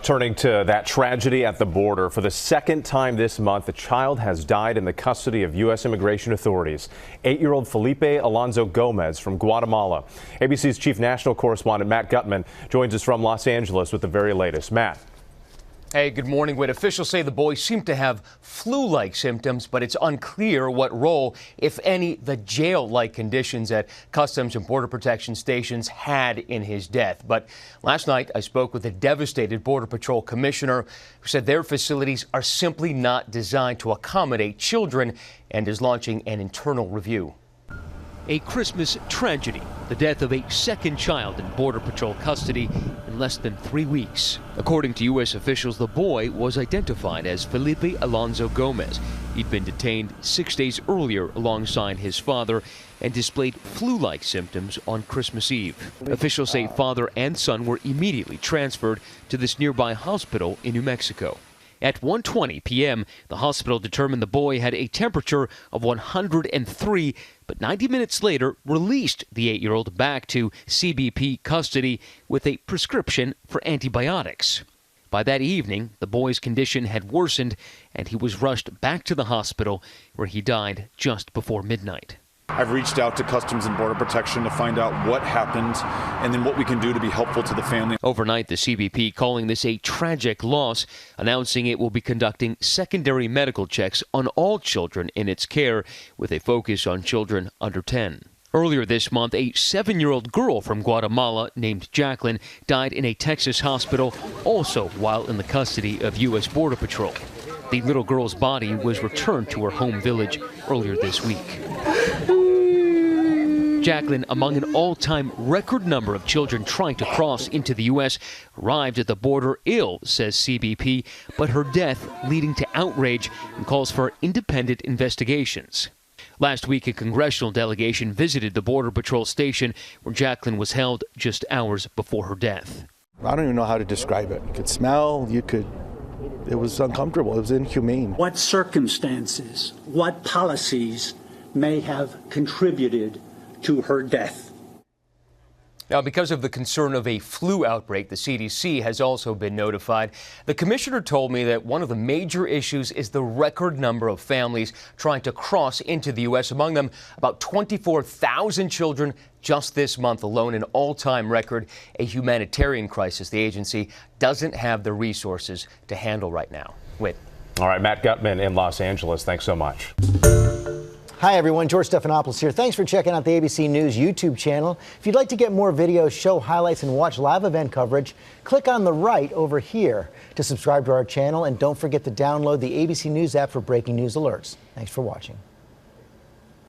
Turning to that tragedy at the border, for the second time this month, a child has died in the custody of U.S. immigration authorities. 8-year-old Felipe Alonzo-Gomez from Guatemala. ABC's chief national correspondent Matt Gutman joins us from Los Angeles with the very latest. Matt. Hey, good morning. When officials say the boy seemed to have flu-like symptoms, but it's unclear what role, if any, the jail-like conditions at Customs and Border Protection stations had in his death. But last night, I spoke with a devastated Border Patrol commissioner who said their facilities are simply not designed to accommodate children and is launching an internal review. A Christmas tragedy, the death of a second child in Border Patrol custody in less than 3 weeks. According to U.S. officials, the boy was identified as Felipe Alonzo-Gomez. He'd been detained 6 days earlier alongside his father and displayed flu-like symptoms on Christmas Eve. Officials say father and son were immediately transferred to this nearby hospital in New Mexico. At 1:20 p.m., the hospital determined the boy had a temperature of 103, but 90 minutes later released the 8-year-old back to CBP custody with a prescription for antibiotics. By that evening, the boy's condition had worsened, and he was rushed back to the hospital, where he died just before midnight. I've reached out to Customs and Border Protection to find out what happened and then what we can do to be helpful to the family. Overnight, the CBP calling this a tragic loss, announcing it will be conducting secondary medical checks on all children in its care, with a focus on children under 10. Earlier this month, a 7-year-old girl from Guatemala named Jacqueline died in a Texas hospital, also while in the custody of U.S. Border Patrol. The little girl's body was returned to her home village earlier this week. Jacqueline, among an all-time record number of children trying to cross into the U.S., arrived at the border ill, says CBP, but her death leading to outrage and calls for independent investigations. Last week, a congressional delegation visited the Border Patrol station where Jacqueline was held just hours before her death. I don't even know how to describe it. You could smell, it was uncomfortable, it was inhumane. What circumstances, what policies may have contributed to her death? Now, because of the concern of a flu outbreak, the CDC has also been notified. The commissioner told me that one of the major issues is the record number of families trying to cross into the U.S. Among them, about 24,000 children just this month alone, an all-time record, a humanitarian crisis the agency doesn't have the resources to handle right now. Whit. All right, Matt Gutman in Los Angeles. Thanks so much. Hi, everyone. George Stephanopoulos here. Thanks for checking out the ABC News YouTube channel. If you'd like to get more videos, show highlights, and watch live event coverage, click on the right over here to subscribe to our channel. And don't forget to download the ABC News app for breaking news alerts. Thanks for watching.